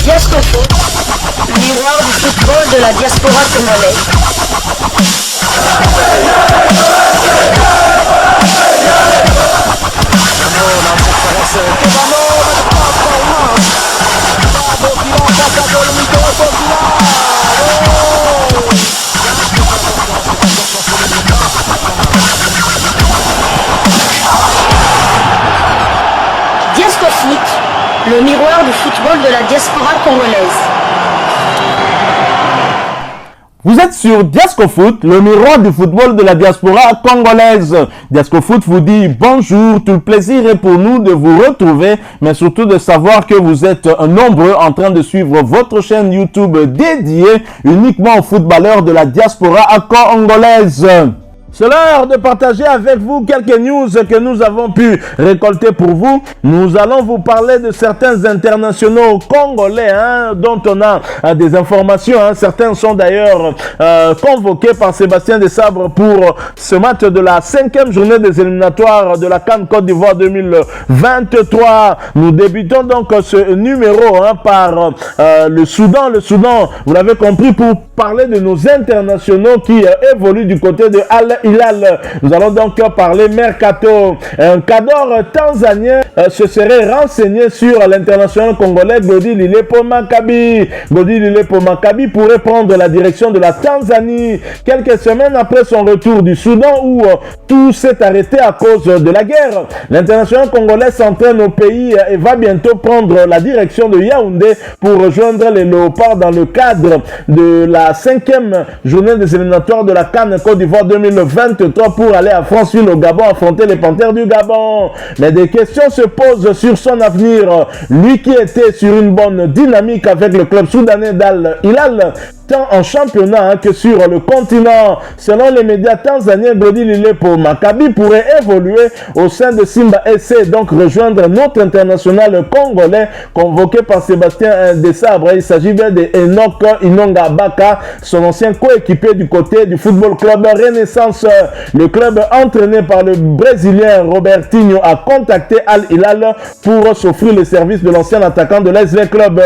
Diascofoot, miroir du football de la diaspora congolaise. Diascofoot, le miroir du football de la diaspora congolaise. Vous êtes sur Diascofoot, le miroir du football de la diaspora congolaise. Diascofoot vous dit bonjour, tout le plaisir est pour nous de vous retrouver, mais surtout de savoir que vous êtes nombreux en train de suivre votre chaîne YouTube dédiée uniquement aux footballeurs de la diaspora congolaise. C'est l'heure de partager avec vous quelques news que nous avons pu récolter pour vous. Nous allons vous parler de certains internationaux congolais dont on a des informations. Certains sont d'ailleurs convoqués par Sébastien Desabre pour ce match de la 5e journée des éliminatoires de la CAN Côte d'Ivoire 2023. Nous débutons donc ce numéro par le Soudan. Le Soudan, vous l'avez compris, pour parler de nos internationaux qui évoluent du côté de Al Hilal. Nous allons donc parler mercato. Un cadre tanzanien se serait renseigné sur l'international congolais Godi Lilepo Maccabi. Godi Lilepo Maccabi pourrait prendre la direction de la Tanzanie quelques semaines après son retour du Soudan où tout s'est arrêté à cause de la guerre. L'international congolais s'entraîne au pays et va bientôt prendre la direction de Yaoundé pour rejoindre les Léopards dans le cadre de la 5e journée des éliminatoires de la CAN Côte d'Ivoire 2023 pour aller à Franceville au Gabon affronter les Panthères du Gabon. Mais des questions se posent sur son avenir. Lui qui était sur une bonne dynamique avec le club soudanais d'Al Hilal, tant en championnat que sur le continent. Selon les médias tanzaniens, Godi Lilepo Maccabi pourrait évoluer au sein de Simba SC, donc rejoindre notre international congolais convoqué par Sébastien Desabre. Il s'agit bien de Enoch Inonga Baka, son ancien coéquipier du côté du Football Club Renaissance. Le club entraîné par le Brésilien Robertinho a contacté Al Hilal pour s'offrir les services de l'ancien attaquant de l'SV Club.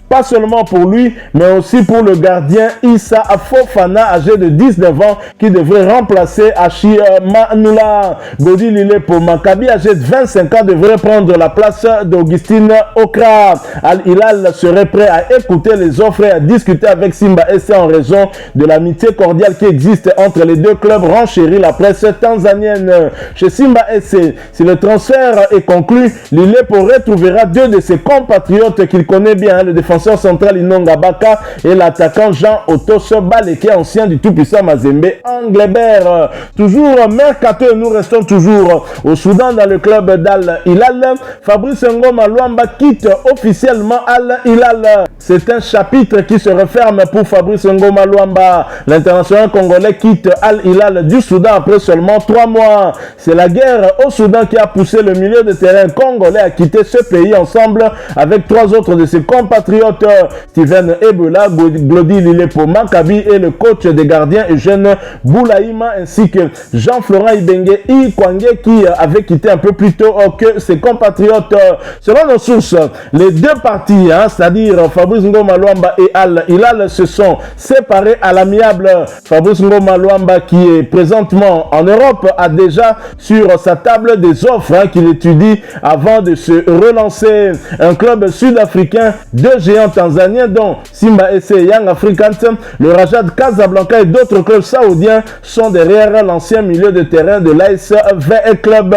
Pas seulement pour lui, mais aussi pour le gardien Issa Fofana, âgé de 19 ans, qui devrait remplacer Achi Manula. Godi Lilepo Maccabi, âgé de 25 ans, devrait prendre la place d'Augustine Okra. Al Hilal serait prêt à écouter les offres et à discuter avec Simba SC en raison de l'amitié cordiale qui existe entre les deux clubs, renchérit la presse tanzanienne. Chez Simba SC, si le transfert est conclu, Lilepo retrouvera deux de ses compatriotes qu'il connaît bien, le défenseur central Inonga Baka et l'attaquant Jean Otoso Baleke, ancien du tout-puissant Mazembe Anglebert. Toujours mercato, nous restons toujours au Soudan dans le club d'Al Hilal. Fabrice Ngoma Luamba quitte officiellement Al Hilal. C'est un chapitre qui se referme pour Fabrice Ngoma Luamba. L'international congolais quitte Al Hilal du Soudan après seulement 3 mois. C'est la guerre au Soudan qui a poussé le milieu de terrain congolais à quitter ce pays ensemble avec 3 autres de ses compatriotes, Steven Ebola, Glody Lilepo Maccabi et le coach des gardiens Eugène Boulaïma ainsi que Jean-Florent Ibenge Ikwangé qui avait quitté un peu plus tôt que ses compatriotes. Selon nos sources, les deux parties, c'est-à-dire Fabrice Ngoma Luamba et Al Hilal, se sont séparés à l'amiable. Fabrice Ngoma Luamba, qui est présentement en Europe, a déjà sur sa table des offres qu'il étudie avant de se relancer. Un club sud-africain, 2 géants tanzaniens dont Simba SC et Young Africans, le Raja Casablanca et d'autres clubs saoudiens sont derrière l'ancien milieu de terrain de l'ASV Club.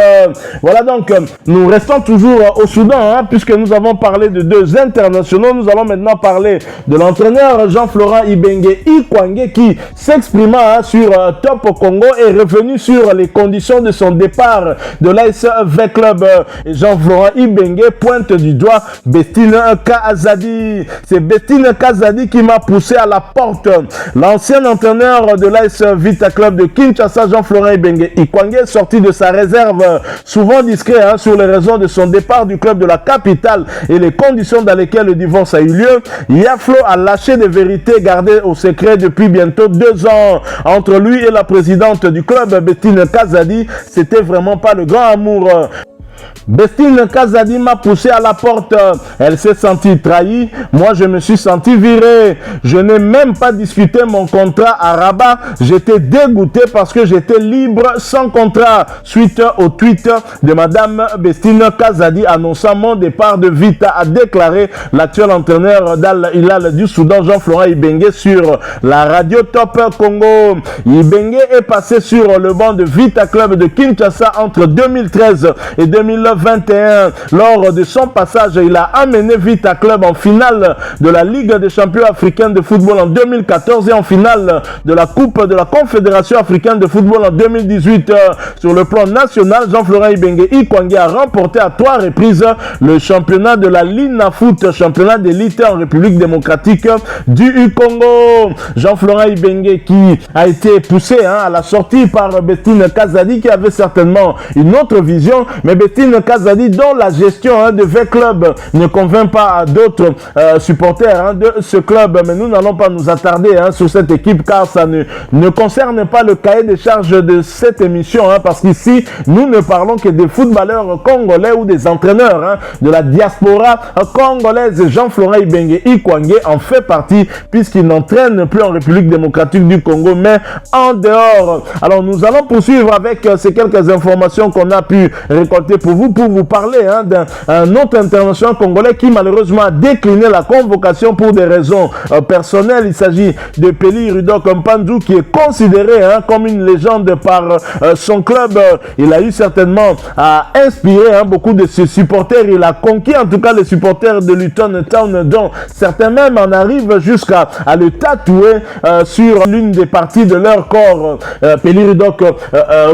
Voilà donc, nous restons toujours au Soudan puisque nous avons parlé de 2 internationaux. Nous allons maintenant parler de l'entraîneur Jean-Florent Ibenge Ikwangé qui s'exprima sur Top Congo et revenu sur les conditions de son départ de l'ASV Club. Et Jean-Florent Ibenge pointe du doigt Bestine Kazadi. C'est Bestine Kazadi qui m'a poussé à la porte. L'ancien entraîneur de l'AS Vita Club de Kinshasa, Jean-Florent Ibenge Ikwangé, sorti de sa réserve, souvent discret sur les raisons de son départ du club de la capitale et les conditions dans lesquelles le divorce a eu lieu. Yaflo a lâché des vérités gardées au secret depuis bientôt 2 ans. Entre lui et la présidente du club, Bestine Kazadi, c'était vraiment pas le grand amour. Bestine Kazadi m'a poussé à la porte. Elle s'est sentie trahie. Moi, je me suis senti viré. Je n'ai même pas discuté mon contrat à Rabat. J'étais dégoûté parce que j'étais libre sans contrat. Suite au tweet de Madame Bestine Kazadi annonçant mon départ de Vita, a déclaré l'actuel entraîneur d'Al Hilal du Soudan, Jean-Florent Ibenge, sur la radio Top Congo. Ibenge est passé sur le banc de Vita Club de Kinshasa entre 2013 et 2021. Lors de son passage, il a amené Vita Club en finale de la Ligue des champions africains de football en 2014 et en finale de la Coupe de la Confédération africaine de football en 2018. Sur le plan national, Jean-Florent Ibenge Ikwange a remporté à 3 reprises le championnat de la Lina Foot, championnat d'élite en République démocratique du Congo. Jean-Florent Ibenge qui a été poussé à la sortie par Bestine Kazadi, qui avait certainement une autre vision, mais Bestine Kazadi dont la gestion de V-Club ne convainc pas à d'autres supporters de ce club. Mais nous n'allons pas nous attarder sur cette équipe car ça ne concerne pas le cahier des charges de cette émission, parce qu'ici nous ne parlons que des footballeurs congolais ou des entraîneurs de la diaspora congolaise. Jean-Florent Ibenge Ikwange en fait partie puisqu'il n'entraîne plus en République démocratique du Congo mais en dehors. Alors nous allons poursuivre avec ces quelques informations qu'on a pu récolter pour vous parler d'un autre international congolais qui malheureusement a décliné la convocation pour des raisons personnelles. Il s'agit de Peli Rudok Mpanzu qui est considéré comme une légende par son club. Il a eu certainement à inspirer beaucoup de ses supporters. Il a conquis en tout cas les supporters de Luton Town, dont certains même en arrivent jusqu'à le tatouer sur l'une des parties de leur corps. Peli Rudok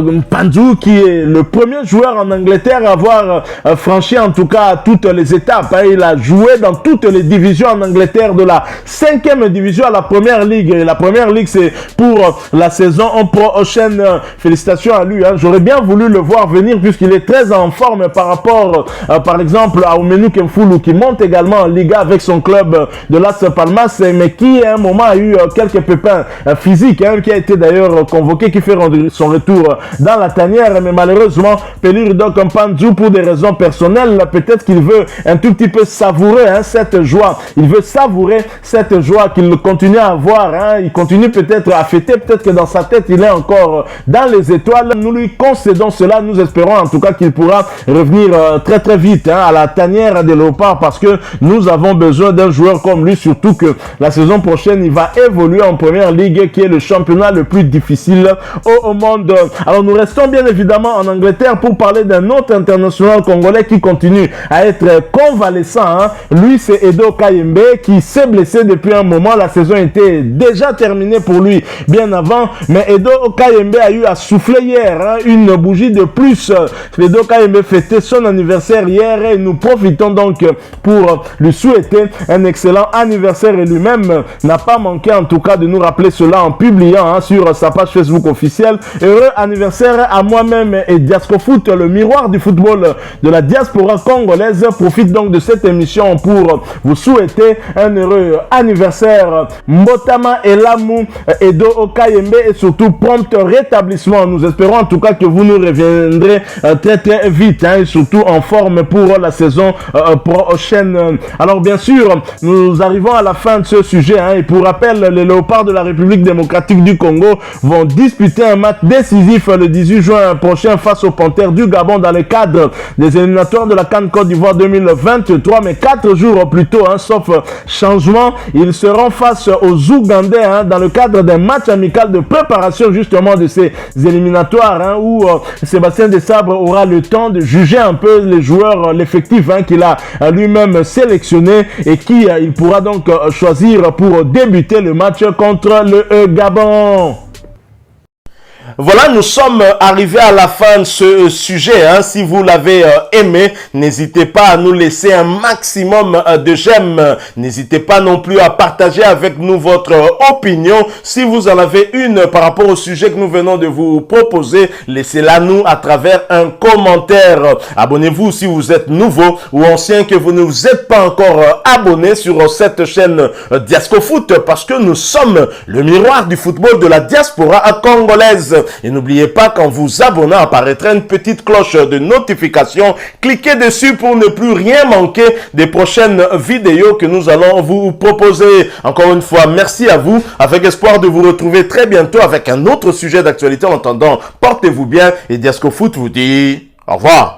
Mpanzu qui est le premier joueur en Angleterre à avoir franchi en tout cas toutes les étapes. Il a joué dans toutes les divisions en Angleterre, de la 5e division à la Première Ligue. Et la Première Ligue, c'est pour la saison prochaine. Félicitations à lui. J'aurais bien voulu le voir venir puisqu'il est très en forme par rapport, par exemple, à Oumenou Kemfoulou qui monte également en Liga avec son club de Las Palmas, mais qui à un moment a eu quelques pépins physiques, qui a été d'ailleurs convoqué, qui fait son retour dans la tanière. Mais malheureusement, Peli Rudok Mpanzu, pour des raisons personnelles, peut-être qu'il veut un tout petit peu savourer cette joie. Il veut savourer cette joie qu'il continue à avoir. Il continue peut-être à fêter, peut-être que dans sa tête, il est encore dans les étoiles. Nous lui concédons cela. Nous espérons en tout cas qu'il pourra revenir très très vite à la tanière des Léopards parce que nous avons besoin d'un joueur comme lui, surtout que la saison prochaine, il va évoluer en Première Ligue qui est le championnat le plus difficile au monde. Alors nous restons bien évidemment en Angleterre pour parler d'un autre international congolais qui continue à être convalescent. Lui, c'est Edo Kayembe qui s'est blessé depuis un moment. La saison était déjà terminée pour lui bien avant, mais Edo Kayembe a eu à souffler hier une bougie de plus. Edo Kayembe fêtait son anniversaire hier et nous profitons donc pour lui souhaiter un excellent anniversaire et lui-même n'a pas manqué en tout cas de nous rappeler cela en publiant sur sa page Facebook officielle. Heureux anniversaire à moi-même et Diasco Foot, le miroir du football de la diaspora congolaise, profite donc de cette émission pour vous souhaiter un heureux anniversaire. Mbotama Elamu, Edo Kayembe et surtout prompt rétablissement. Nous espérons en tout cas que vous nous reviendrez très très vite et surtout en forme pour la saison prochaine. Alors bien sûr, nous arrivons à la fin de ce sujet et pour rappel, les Léopards de la République démocratique du Congo vont disputer un match décisif le 18 juin prochain face aux Panthères du Gabon dans le cadre des éliminatoires de la CAN Côte d'Ivoire 2023, mais 4 jours plus tôt, sauf changement, ils seront face aux Ougandais dans le cadre d'un match amical de préparation justement de ces éliminatoires où Sébastien Desabre aura le temps de juger un peu les joueurs, l'effectif qu'il a lui-même sélectionné et qui il pourra donc choisir pour débuter le match contre le Gabon. Voilà, nous sommes arrivés à la fin de ce sujet. Si vous l'avez aimé, n'hésitez pas à nous laisser un maximum de j'aime. N'hésitez pas non plus à partager avec nous votre opinion. Si vous en avez une par rapport au sujet que nous venons de vous proposer, laissez-la nous à travers un commentaire. Abonnez-vous si vous êtes nouveau ou ancien que vous ne vous êtes pas encore abonné sur cette chaîne Diasco Foot parce que nous sommes le miroir du football de la diaspora congolaise. Et n'oubliez pas qu'en vous abonnant apparaîtra une petite cloche de notification. Cliquez dessus pour ne plus rien manquer des prochaines vidéos que nous allons vous proposer. Encore une fois, merci à vous, avec espoir de vous retrouver très bientôt avec un autre sujet d'actualité. En attendant, portez-vous bien et Diasco Foot vous dit au revoir.